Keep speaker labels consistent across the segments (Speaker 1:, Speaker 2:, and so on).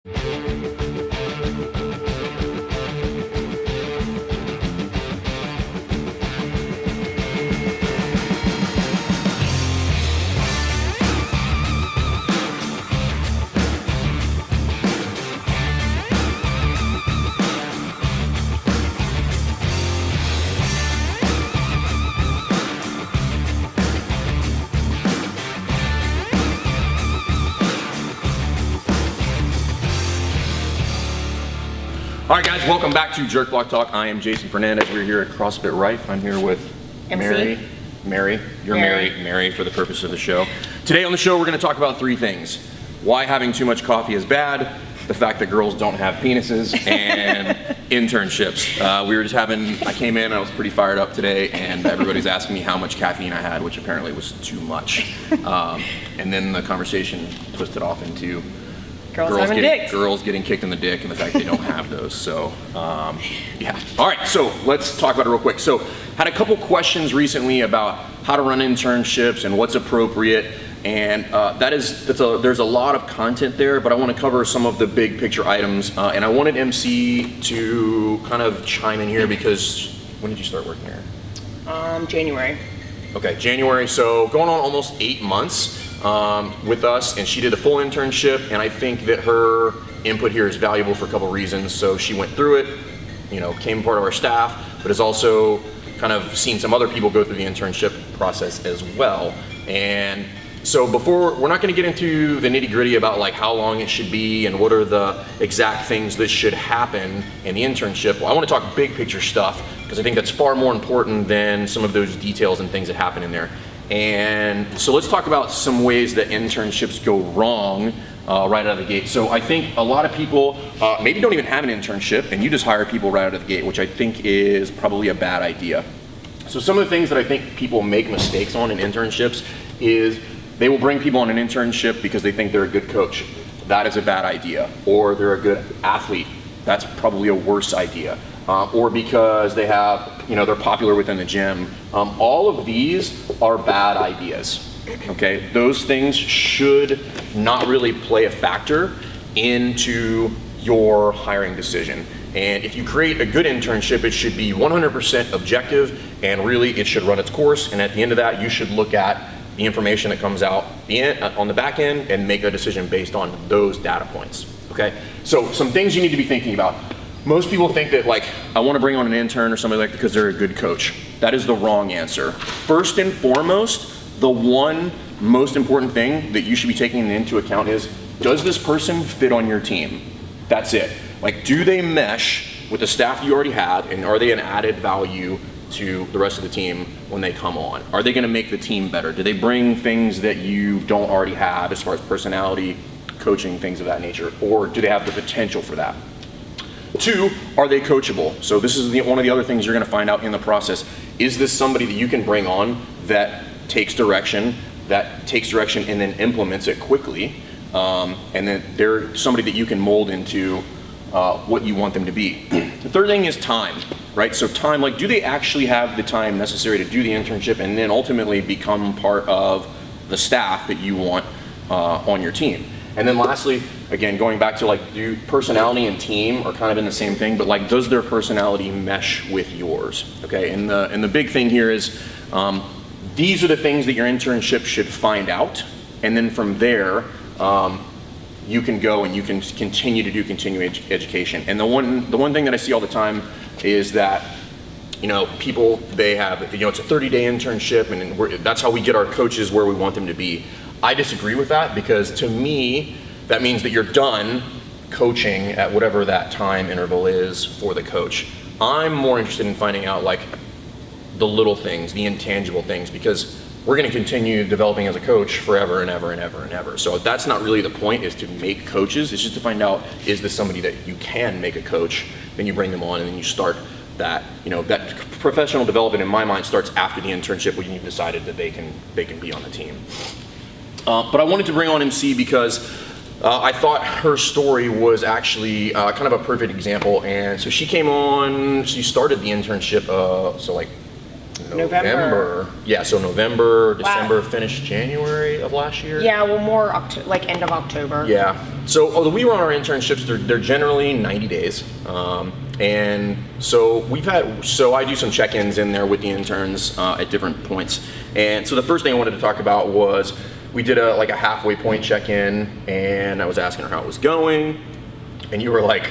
Speaker 1: All right, guys, welcome back to Jerk Block Talk. I am Jason Fernandez. We're here at CrossFit Rife. I'm here with
Speaker 2: MC.
Speaker 1: Mary. You're Mary for the purpose of the show. Today on the show, we're going to talk about three things: why having too much coffee is bad, the fact that girls don't have penises, and internships. I came in, I was pretty fired up today, and everybody's asking me how much caffeine I had, which apparently was too much. And then the conversation twisted off into girls getting kicked in the dick and the fact they don't have those. So, yeah. All right, so let's talk about it real quick. So, had a couple questions recently about how to run internships and what's appropriate. And there's a lot of content there, but I want to cover some of the big picture items. And I wanted MC to kind of chime in here because when did you start working here?
Speaker 2: January.
Speaker 1: Okay, January. So going on almost 8 months with us, and she did a full internship. And I think that her input here is valuable for a couple reasons. So she went through it, became part of our staff, but has also kind of seen some other people go through the internship process as well. And so we're not going to get into the nitty gritty about like how long it should be and what are the exact things that should happen in the internship. Well, I want to talk big picture stuff because I think that's far more important than some of those details and things that happen in there. And so let's talk about some ways that internships go wrong right out of the gate. So I think a lot of people maybe don't even have an internship and you just hire people right out of the gate, which I think is probably a bad idea. So some of the things that I think people make mistakes on in internships is they will bring people on an internship because they think they're a good coach. That is a bad idea. Or they're a good athlete. That's probably a worse idea. Or because they have, they're popular within the gym. All of these are bad ideas. Okay, those things should not really play a factor into your hiring decision. And if you create a good internship, it should be 100% objective, and really it should run its course. And at the end of that, you should look at the information that comes out on the back end and make a decision based on those data points. Okay, so some things you need to be thinking about. Most people think that I want to bring on an intern or somebody like that because they're a good coach. That is the wrong answer. First and foremost, the one most important thing that you should be taking into account is, does this person fit on your team? That's it. Do they mesh with the staff you already have, and are they an added value to the rest of the team when they come on? Are they going to make the team better? Do they bring things that you don't already have as far as personality, coaching, things of that nature? Or do they have the potential for that? 2, are they coachable? So this is one of the other things you're going to find out in the process. Is this somebody that you can bring on that takes direction and then implements it quickly, and then they're somebody that you can mold into what you want them to be? The third thing is time, right? So time, do they actually have the time necessary to do the internship and then ultimately become part of the staff that you want on your team? And then lastly, again, going back to do personality and team are kind of in the same thing, but does their personality mesh with yours? Okay, and the big thing here is these are the things that your internship should find out, and then from there, you can go and you can continue to do continuing education. And the one thing that I see all the time is that people, they have, it's a 30-day internship, and that's how we get our coaches where we want them to be. I disagree with that because to me, that means that you're done coaching at whatever that time interval is for the coach. I'm more interested in finding out the little things, the intangible things, because we're going to continue developing as a coach forever and ever and ever and ever. So that's not really the point, is to make coaches. It's just to find out, is this somebody that you can make a coach? Then you bring them on and then you start that, that professional development in my mind starts after the internship when you've decided that they can be on the team. But I wanted to bring on MC because I thought her story was actually kind of a perfect example. And so she came on, she started the internship,
Speaker 2: November.
Speaker 1: Yeah, so November,
Speaker 2: Wow.
Speaker 1: December, finished January of last year.
Speaker 2: Yeah, well, more like end of October.
Speaker 1: Yeah. So although we were on our internships, they're generally 90 days. And so I do some check-ins in there with the interns at different points. And so the first thing I wanted to talk about was we did a halfway point check-in, and I was asking her how it was going, and you were like,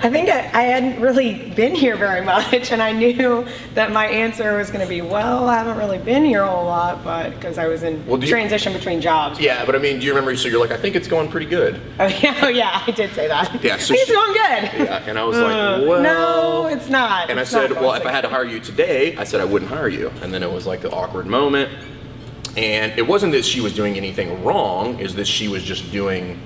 Speaker 2: I think I hadn't really been here very much, and I knew that my answer was going to be, well, I haven't really been here a whole lot, but because I was in transition between jobs.
Speaker 1: Yeah, but I mean, do you remember? So you're like, I think it's going pretty good.
Speaker 2: Oh yeah, I did say that.
Speaker 1: Yeah, so
Speaker 2: I think it's going good.
Speaker 1: Yeah, and I was like, well,
Speaker 2: no, it's not.
Speaker 1: And
Speaker 2: It's
Speaker 1: I said,
Speaker 2: not
Speaker 1: well,
Speaker 2: going
Speaker 1: if I had to hire you today, I said I wouldn't hire you. And then it was like the awkward moment. And it wasn't that she was doing anything wrong, is that she was just doing,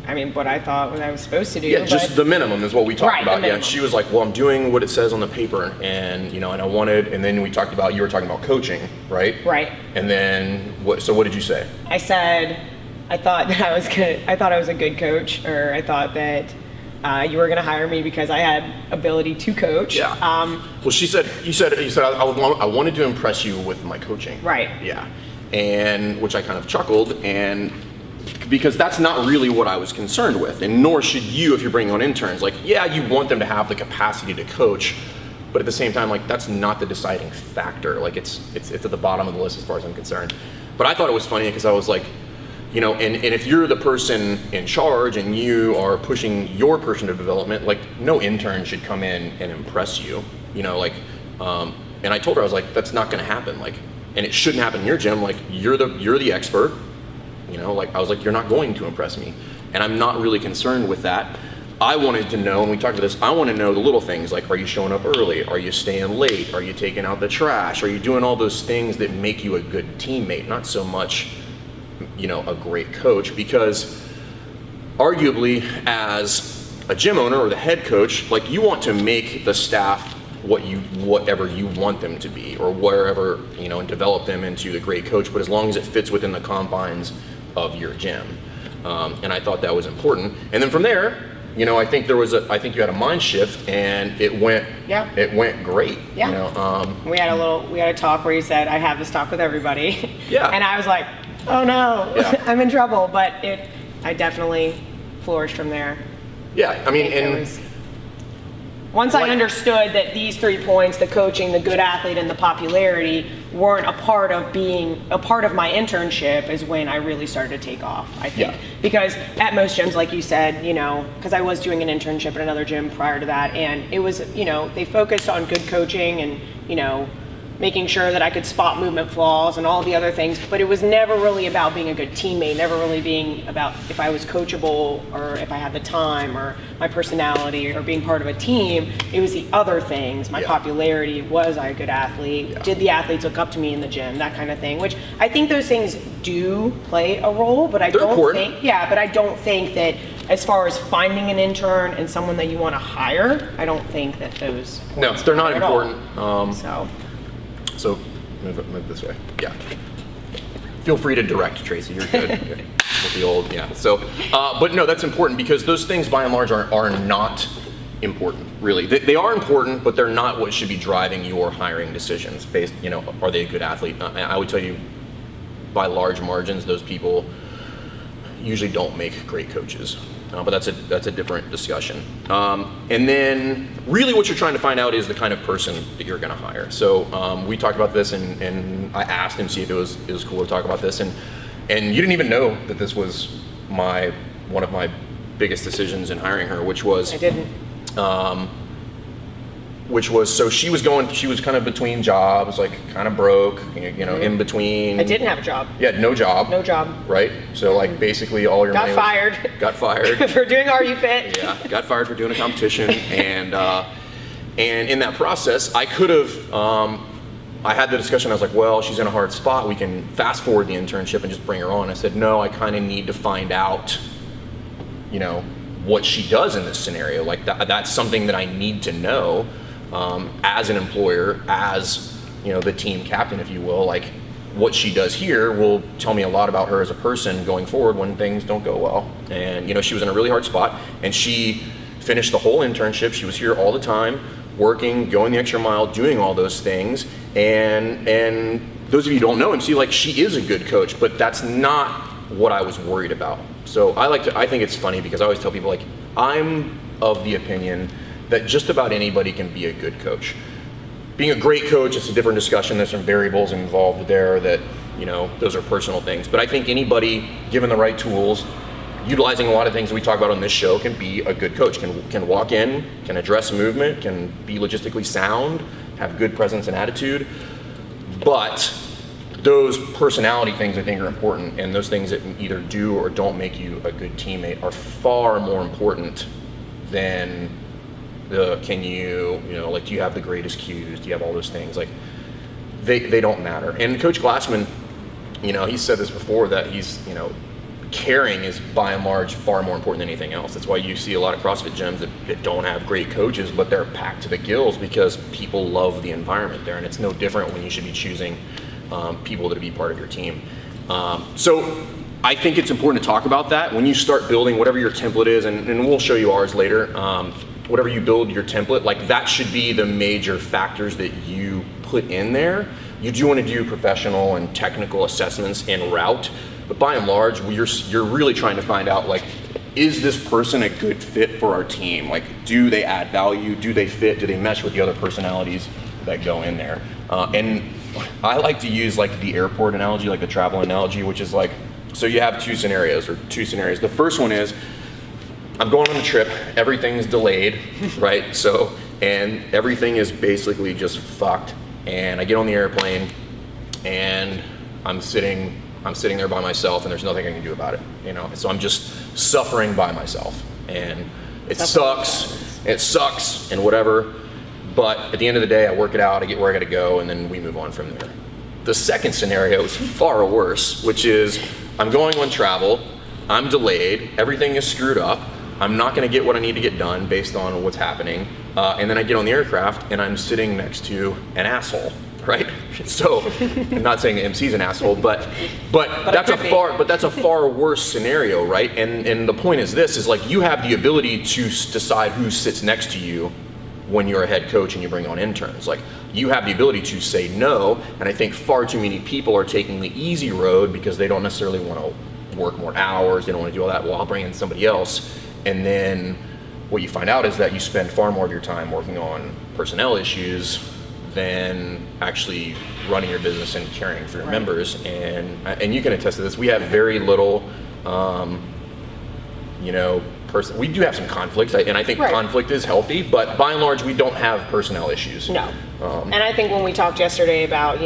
Speaker 2: I mean, what I thought what I was supposed to do.
Speaker 1: yeah, just the minimum is what we talked
Speaker 2: Right,
Speaker 1: about.
Speaker 2: the
Speaker 1: Yeah,
Speaker 2: minimum.
Speaker 1: she was like, well, I'm doing what it says on the paper, and and I wanted, and then we talked about, you were talking about coaching, right?
Speaker 2: Right.
Speaker 1: And then what did you say?
Speaker 2: I said, I thought that I was good. I thought I was a good coach, or I thought that you were going to hire me because I had ability to coach.
Speaker 1: Yeah. Well, you said I wanted to impress you with my coaching.
Speaker 2: Right.
Speaker 1: Yeah. And which I kind of chuckled, and because that's not really what I was concerned with, and nor should you if you're bringing on interns. Like, yeah, you want them to have the capacity to coach, but at the same time, like, that's not the deciding factor. Like, it's at the bottom of the list as far as I'm concerned. But I thought it was funny because I was like, and if you're the person in charge and you are pushing your personal development, like, no intern should come in and impress you, and I told her, I was like, that's not going to happen, like, and it shouldn't happen in your gym. Like, you're the expert, like, I was like, you're not going to impress me, and I'm not really concerned with that. I wanted to know, and we talked about this, I want to know the little things, like, are you showing up early? Are you staying late? Are you taking out the trash? Are you doing all those things that make you a good teammate? Not so much, a great coach, because arguably as a gym owner or the head coach, like, you want to make the staff whatever you want them to be, or wherever, and develop them into the great coach, but as long as it fits within the confines of your gym. And I thought that was important. And then from there, I think I think you had a mind shift, and it went great.
Speaker 2: Yeah. We had a talk where you said, I have this talk with everybody.
Speaker 1: Yeah.
Speaker 2: And I was like, oh no,
Speaker 1: Yeah.
Speaker 2: I'm in trouble. But I definitely flourished from there.
Speaker 1: Yeah, I mean,
Speaker 2: Once I understood that these 3 points, the coaching, the good athlete, and the popularity, weren't a part of my internship, is when I really started to take off, I think.
Speaker 1: Yeah.
Speaker 2: Because at most gyms, like you said, because I was doing an internship at another gym prior to that, and it was, they focused on good coaching and, making sure that I could spot movement flaws and all the other things, but it was never really about being a good teammate, never really being about if I was coachable or if I had the time or my personality or being part of a team. It was the other things, my popularity, was I a good athlete, did the athletes look up to me in the gym, that kind of thing, which I think those things do play a role, but I don't think that as far as finding an intern and someone that you want to hire, I don't think that those
Speaker 1: no, they're not important. So move this way. Yeah. Feel free to direct, Tracy. You're good. With the old, yeah. So, but no, that's important, because those things by and large are not important, really. They are important, but they're not what should be driving your hiring decisions. Based, are they a good athlete? I would tell you, by large margins, those people usually don't make great coaches. But that's a different discussion. And then really what you're trying to find out is the kind of person that you're going to hire. So we talked about this, and I asked him, see if it was cool to talk about this, and you didn't even know that this was one of my biggest decisions in hiring her, which was
Speaker 2: I didn't.
Speaker 1: So she was kind of between jobs, like kind of broke, in between.
Speaker 2: I didn't have a job.
Speaker 1: Yeah, no job.
Speaker 2: No job.
Speaker 1: Right? So like basically all your money got fired.
Speaker 2: For doing Are You Fit?
Speaker 1: Yeah, got fired for doing a competition, and in that process, I could have. I had the discussion. I was like, well, she's in a hard spot. We can fast forward the internship and just bring her on. I said, no, I kind of need to find out, what she does in this scenario. Like that's something that I need to know. As an employer, as the team captain, if you will, like what she does here will tell me a lot about her as a person going forward when things don't go well. And she was in a really hard spot, and she finished the whole internship. She was here all the time. working, going the extra mile, doing all those things. And those of you who don't know MC, like, she is a good coach, but that's not what I was worried about. So I think it's funny because I always tell people, like, I'm of the opinion that just about anybody can be a good coach. Being a great coach, it's a different discussion. There's some variables involved there that, those are personal things. But I think anybody, given the right tools, utilizing a lot of things we talk about on this show, can be a good coach, can walk in, can address movement, can be logistically sound, have good presence and attitude. But those personality things I think are important, and those things that either do or don't make you a good teammate are far more important than do you have the greatest cues, do you have all those things, like they don't matter. And Coach Glassman, he said this before, that he's, caring is by and large far more important than anything else. That's why you see a lot of CrossFit gyms that don't have great coaches, but they're packed to the gills because people love the environment there. And it's no different when you should be choosing people to be part of your team. So I think it's important to talk about that when you start building whatever your template is, and we'll show you ours later. Whatever you build your template, like, that should be the major factors that you put in there. You do want to do professional and technical assessments en route, but by and large, you're really trying to find out, like, is this person a good fit for our team? Like, do they add value? Do they fit? Do they mesh with the other personalities that go in there? And I like to use, like, the airport analogy, like the travel analogy, which is like, so you have two scenarios. The first one is, I'm going on a trip, everything's delayed, right? So, and everything is basically just fucked. And I get on the airplane and I'm sitting there by myself, and there's nothing I can do about it, So I'm just suffering by myself, and it sucks and whatever. But at the end of the day, I work it out, I get where I gotta go, and then we move on from there. The second scenario is far worse, which is I'm going on travel, I'm delayed, everything is screwed up, I'm not going to get what I need to get done based on what's happening, and then I get on the aircraft and I'm sitting next to an asshole, right? So I'm not saying the MC's an asshole, but that's a far worse scenario, right? And the point is this, is like, you have the ability to decide who sits next to you when you're a head coach and you bring on interns. Like, you have the ability to say no, and I think far too many people are taking the easy road because they don't necessarily want to work more hours, they don't want to do all that. Well, I'll bring in somebody else. And then what you find out is that you spend far more of your time working on personnel issues than actually running your business and caring for your members. And you can attest to this. We have very little, we do have some conflicts, and I think conflict is healthy, but by and large, we don't have personnel issues.
Speaker 2: No. And I think when we talked yesterday about,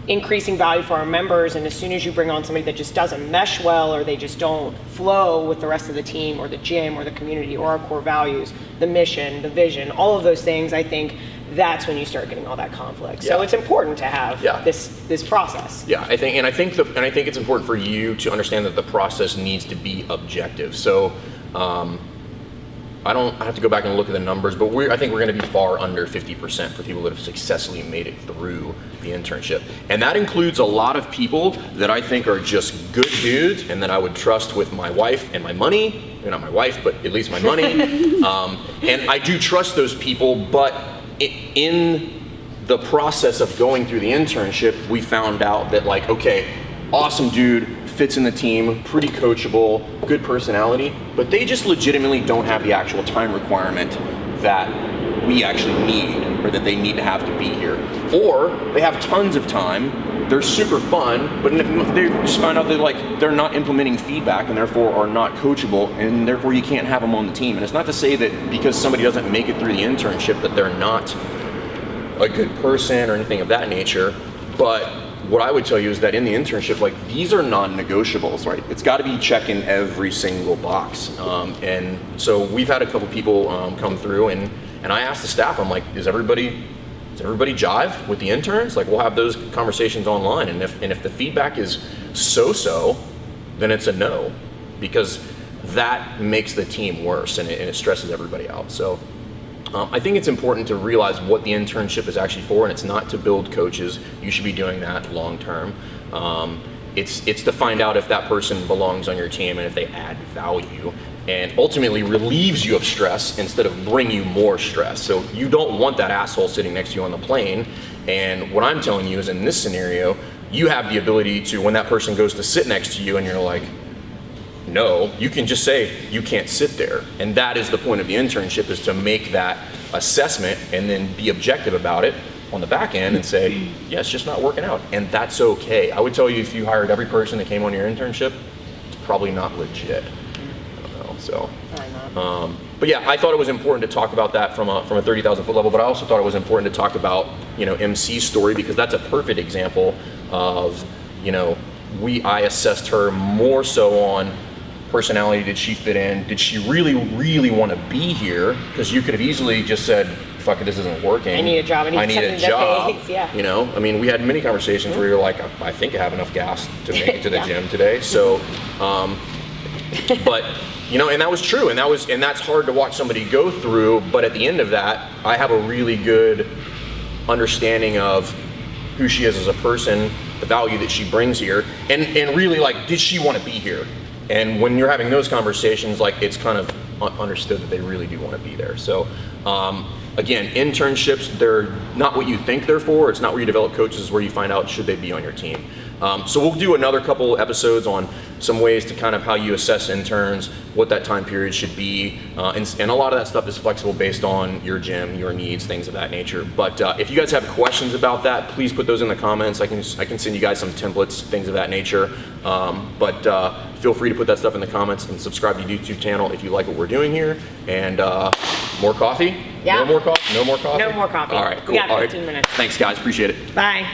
Speaker 2: increasing value for our members, and as soon as you bring on somebody that just doesn't mesh well, or they just don't flow with the rest of the team or the gym or the community or our core values, the mission, the vision, all of those things, I think that's when you start getting all that conflict. So it's important to have this process.
Speaker 1: Yeah, I think it's important for you to understand that the process needs to be objective. So I have to go back and look at the numbers, but I think we're going to be far under 50% for people that have successfully made it through the internship. And that includes a lot of people that I think are just good dudes and that I would trust with my wife and my money. Not my wife, but at least my money. And I do trust those people, but in the process of going through the internship, we found out that, like, okay, awesome dude, fits in the team, pretty coachable, good personality, but they just legitimately don't have the actual time requirement that we actually need, or that they need to have to be here. Or they have tons of time, they're super fun, but they just find out that, they're not implementing feedback and therefore are not coachable, and therefore you can't have them on the team. And it's not to say that because somebody doesn't make it through the internship that they're not a good person or anything of that nature, but what I would tell you is that in the internship, these are non-negotiables, right? It's got to be checking every single box. And so we've had a couple people come through, and I asked the staff, I'm like, does everybody jive with the interns? We'll have those conversations online, and if the feedback is so-so, then it's a no, because that makes the team worse, and it stresses everybody out. So I think it's important to realize what the internship is actually for, and it's not to build coaches. You should be doing that long term. It's to find out if that person belongs on your team and if they add value. and ultimately relieves you of stress instead of bring you more stress. So you don't want that asshole sitting next to you on the plane. And what I'm telling you is, in this scenario, you have the ability to, when that person goes to sit next to you and you're like, no, you can just say, you can't sit there. And that is the point of the internship, is to make that assessment and then be objective about it on the back end and say, yeah, it's just not working out. And that's okay. I would tell you, if you hired every person that came on your internship, it's probably not legit. I don't know, so. But yeah, I thought it was important to talk about that from a 30,000 foot level, but I also thought it was important to talk about, MC's story, because that's a perfect example of, I assessed her more so on personality. Did she fit in? Did she really, really want to be here? Because you could have easily just said, fuck it, this isn't working.
Speaker 2: I need a job. I need
Speaker 1: a job.
Speaker 2: Pays. Yeah.
Speaker 1: We had many conversations where you're like, I think I have enough gas to make it to the gym today. So, but, and that was true. And that's hard to watch somebody go through. But at the end of that, I have a really good understanding of who she is as a person, the value that she brings here, and really, like, did she want to be here? And when you're having those conversations, like, it's kind of understood that they really do want to be there. So, again, internships, they're not what you think they're for. It's not where you develop coaches. It's where you find out should they be on your team. So we'll do another couple episodes on some ways to kind of how you assess interns, what that time period should be, and a lot of that stuff is flexible based on your gym, your needs, things of that nature. But if you guys have questions about that, please put those in the comments. I can send you guys some templates, things of that nature. But feel free to put that stuff in the comments and subscribe to the YouTube channel if you like what we're doing here. And more coffee?
Speaker 2: Yeah.
Speaker 1: No more coffee? No more coffee?
Speaker 2: No more coffee.
Speaker 1: All right, cool.
Speaker 2: We got 15 minutes.
Speaker 1: Thanks, guys. Appreciate it.
Speaker 2: Bye.